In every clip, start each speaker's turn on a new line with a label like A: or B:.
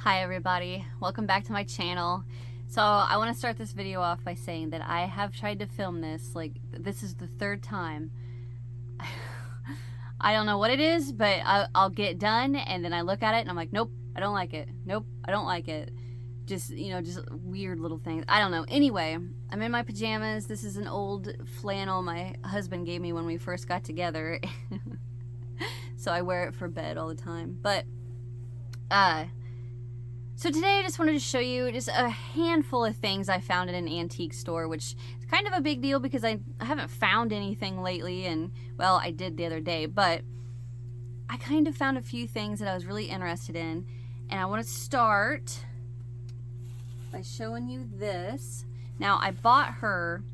A: Hi everybody, welcome back to my channel. So I want to start this video off by saying that I have tried to film this, like this is the third time. I don't know what it is, but I'll get done and then I look at it and I'm like, nope, I don't like it. Nope, I don't like it. Just, you know, just weird little things. I don't know. Anyway, I'm in my pajamas. This is an old flannel my husband gave me when we first got together. So I wear it for bed all the time. But, so today I just wanted to show you just a handful of things I found in an antique store, which is kind of a big deal because I haven't found anything lately, and well, I did the other day, but I kind of found a few things that I was really interested in, and I want to start by showing you this. Now, I bought her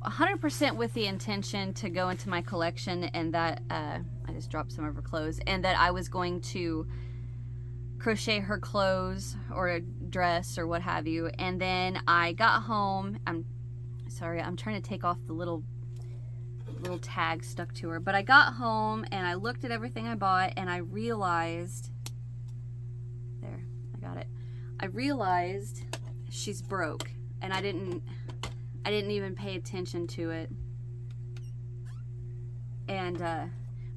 A: 100% with the intention to go into my collection, and that I just dropped some of her clothes, and that I was going to crochet her clothes or a dress or what have you. And then I got home. I'm sorry, I'm trying to take off the little tag stuck to her, but I got home and I looked at everything I bought and I realized, there, I got it. I realized she's broke, and I didn't even pay attention to it. And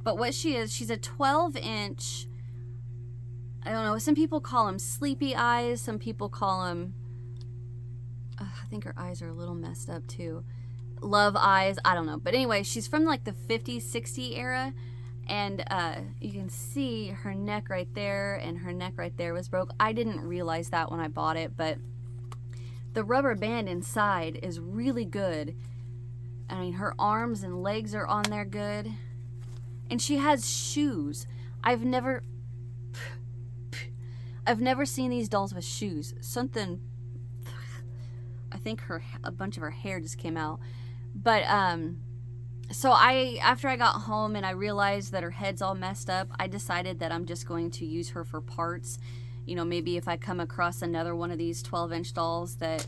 A: but what she is, she's a 12-inch, I don't know, some people call them sleepy eyes, some people call them, I think her eyes are a little messed up too, love eyes, I don't know. But anyway, she's from like the 50s, 60s era, and you can see her neck right there, and her neck right there was broke. I didn't realize that when I bought it, but the rubber band inside is really good. I mean, her arms and legs are on there good, and she has shoes. I've never seen these dolls with shoes. Something, I think a bunch of her hair just came out. But so after I got home and I realized that her head's all messed up, I decided that I'm just going to use her for parts. You know, maybe if I come across another one of these 12-inch dolls that,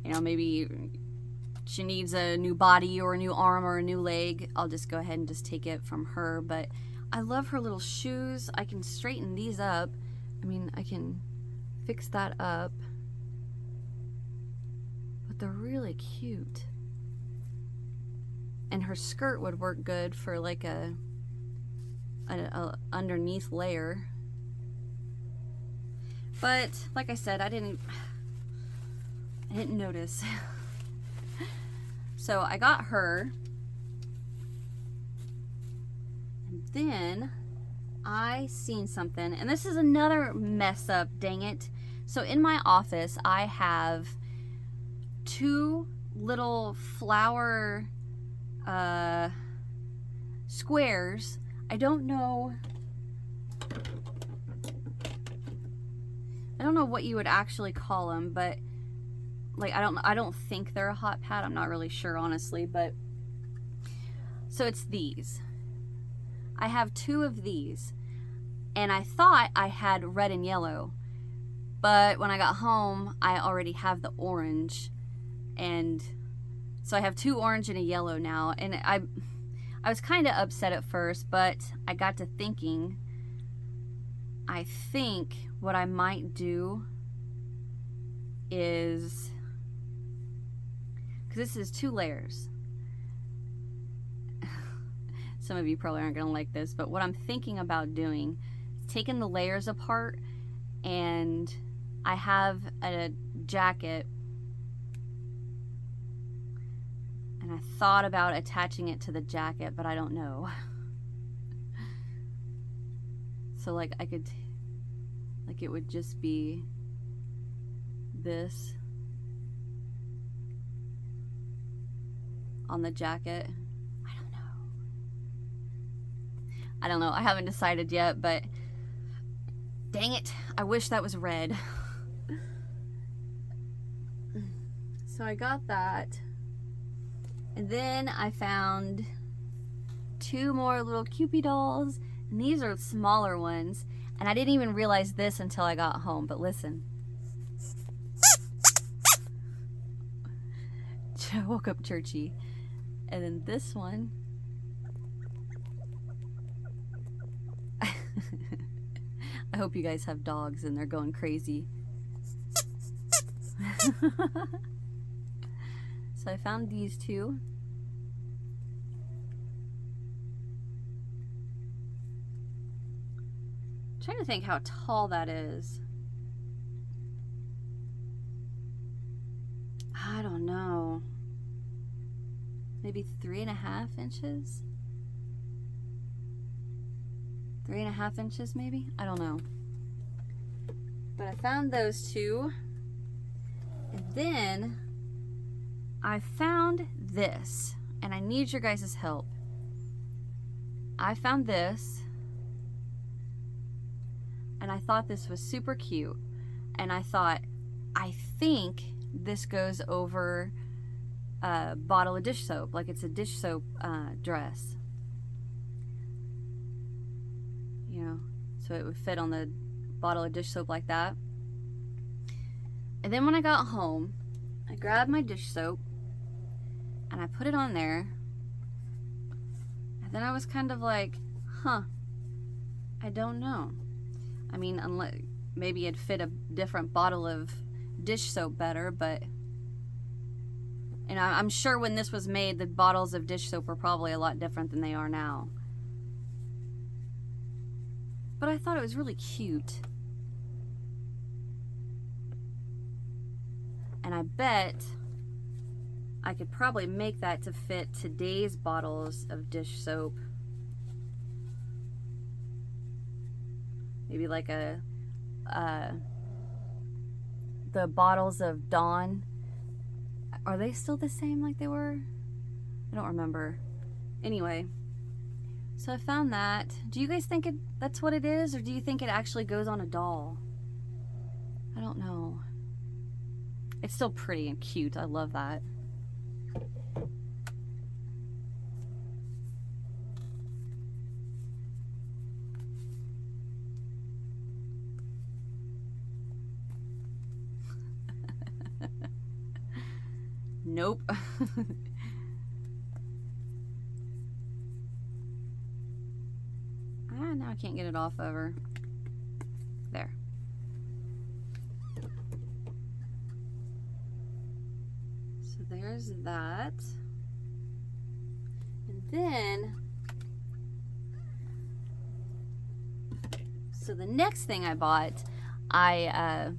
A: you know, maybe she needs a new body or a new arm or a new leg, I'll just go ahead and just take it from her. But I love her little shoes. I can straighten these up. I mean, I can fix that up, but they're really cute. And her skirt would work good for like a underneath layer. But like I said, I didn't notice. So I got her, and then I seen something, and this is another mess up, dang it. So in my office, I have two little flower squares. I don't know what you would actually call them, but like I don't think they're a hot pad. I'm not really sure, honestly, but so it's these. I have two of these, and I thought I had red and yellow, but when I got home, I already have the orange, and so I have two orange and a yellow now. And I was kind of upset at first, but I got to thinking, I think what I might do is, because this is 2 layers. Some of you probably aren't going to like this, but what I'm thinking about doing is taking the layers apart, and I have a jacket, and I thought about attaching it to the jacket, but I don't know. So like I could, like it would just be this on the jacket. I don't know. I haven't decided yet, but dang it, I wish that was red. So I got that. And then I found 2 more little Cupid dolls, and these are smaller ones, and I didn't even realize this until I got home, but listen. I woke up churchy. And then this one, I hope you guys have dogs and they're going crazy. So I found these two. I'm trying to think how tall that is. I don't know. Maybe 3.5 inches? 3.5 inches maybe? I don't know. But I found those two. And then I found this. And I need your guys' help. I found this. And I thought this was super cute. And I thought, I think this goes over a bottle of dish soap. Like it's a dish soap dress. You know, so it would fit on the bottle of dish soap like that. And then when I got home, I grabbed my dish soap and I put it on there. And then I was kind of like, huh, I don't know. I mean, unless maybe it'd fit a different bottle of dish soap better, but and I'm sure when this was made, the bottles of dish soap were probably a lot different than they are now. But I thought it was really cute. And I bet I could probably make that to fit today's bottles of dish soap. Maybe like the bottles of Dawn. Are they still the same like they were? I don't remember. Anyway, so I found that. Do you guys think that's what it is, or do you think it actually goes on a doll? I don't know. It's still pretty and cute. I love that. Nope. Now I can't get it off of her. There. So there's that. And then, so the next thing I bought, I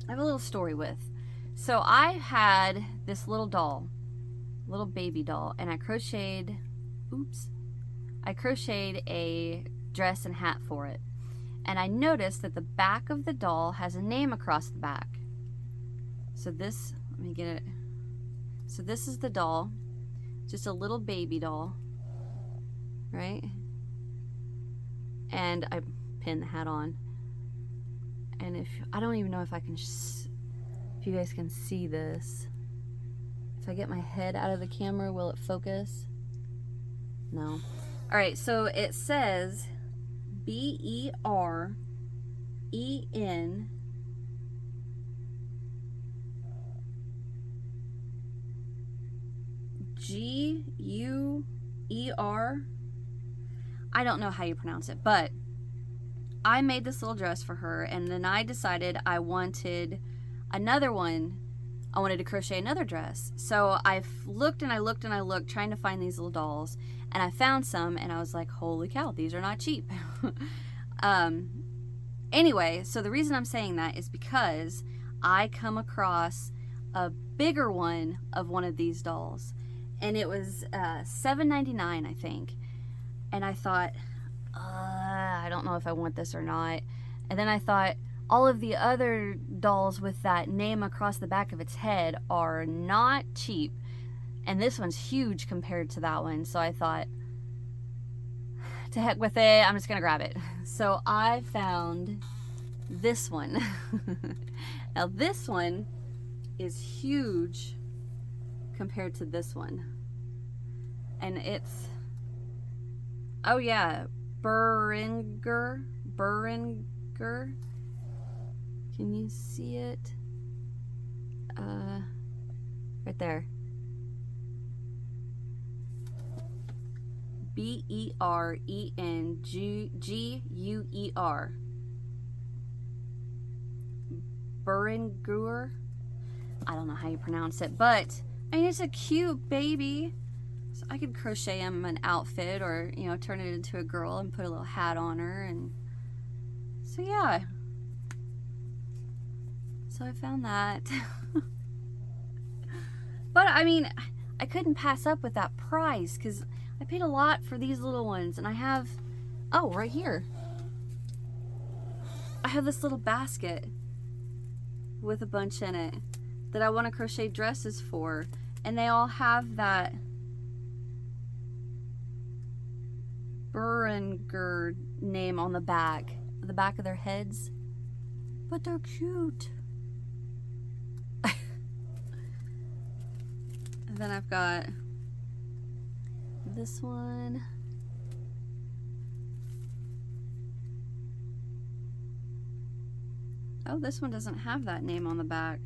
A: have a little story with. So I had this little doll, little baby doll, and I crocheted a dress and hat for it. And I noticed that the back of the doll has a name across the back. So this, let me get it. So this is the doll, just a little baby doll, right? And I pinned the hat on. And I don't even know if I can, if you guys can see this. If I get my head out of the camera, will it focus? No. All right, so it says BEREN GUER. I don't know how you pronounce it, but I made this little dress for her, and then I decided I wanted another one. I wanted to crochet another dress. So I looked and I looked and I looked, trying to find these little dolls, and I found some, and I was like, holy cow, these are not cheap. Anyway, so the reason I'm saying that is because I come across a bigger one of one of these dolls, and it was $7.99, I think. And I thought, I don't know if I want this or not. And then I thought, all of the other dolls with that name across the back of its head are not cheap. And this one's huge compared to that one. So I thought, to heck with it, I'm just gonna grab it. So I found this one. Now this one is huge compared to this one. And it's, oh yeah, Beringer. Can you see it? Right there. BERENGUER. Berenguer. I don't know how you pronounce it, but I mean, it's a cute baby. So I could crochet him an outfit, or, you know, turn it into a girl and put a little hat on her. And so, yeah. So I found that. But, I mean, I couldn't pass up with that price because I paid a lot for these little ones. And I have, oh, right here. I have this little basket with a bunch in it that I want to crochet dresses for. And they all have that Berenguer name on the back of their heads. But they're cute. And then I've got this one. Oh, this one doesn't have that name on the back.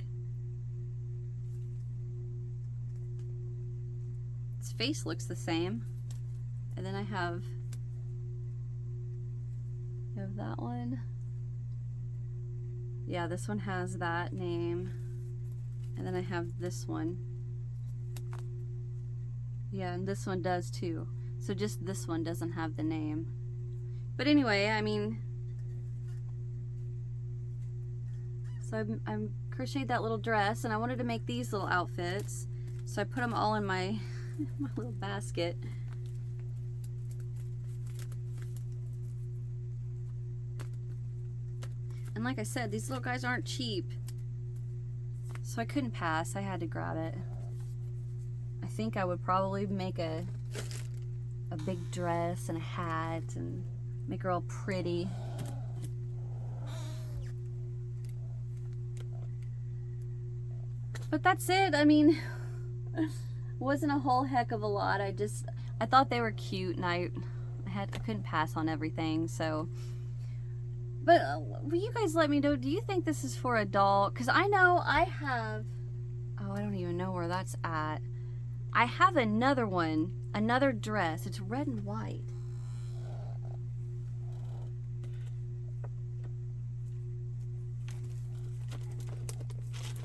A: Its face looks the same. And then I have that one. Yeah, this one has that name. And then I have this one. Yeah, and this one does too. So just this one doesn't have the name. But anyway, I mean, so I'm crocheted that little dress, and I wanted to make these little outfits. So I put them all in my little basket. And like I said, these little guys aren't cheap. So I couldn't pass. I had to grab it. I think I would probably make a big dress and a hat and make her all pretty. But that's it. I mean, wasn't a whole heck of a lot. I thought they were cute, and I couldn't pass on everything. So, but will you guys let me know, do you think this is for a doll? Because I know I have, oh, I don't even know where that's at. I have another one, another dress. It's red and white.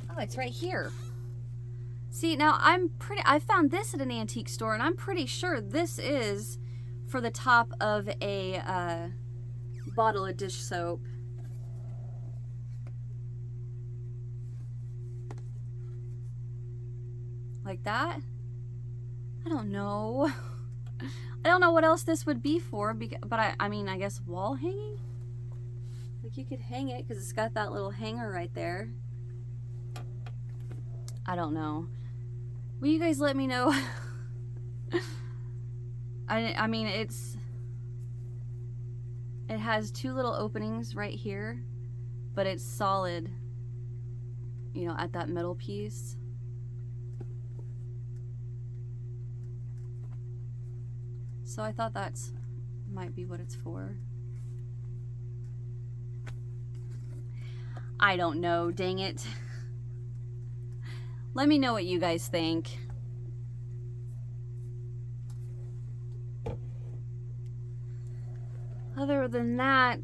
A: Oh, it's right here. See, now I found this at an antique store, and I'm pretty sure this is for the top of a bottle of dish soap. Like that? I don't know. I don't know what else this would be for, but I mean, I guess wall hanging? Like, you could hang it because it's got that little hanger right there. I don't know. Will you guys let me know? I mean, it has two little openings right here, but it's solid, you know, at that middle piece. So I thought that's might be what it's for. I don't know, dang it. Let me know what you guys think. Other than that,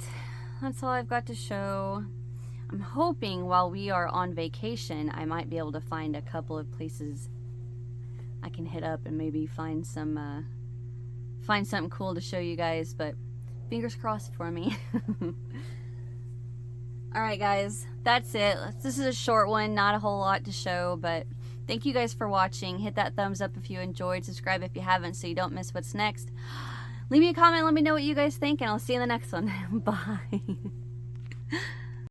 A: that's all I've got to show. I'm hoping while we are on vacation, I might be able to find a couple of places I can hit up and maybe find something cool to show you guys, but fingers crossed for me. Alright guys, that's it. This is a short one, not a whole lot to show, but thank you guys for watching. Hit that thumbs up if you enjoyed, subscribe if you haven't so you don't miss what's next. Leave me a comment, let me know what you guys think, and I'll see you in the next one. Bye.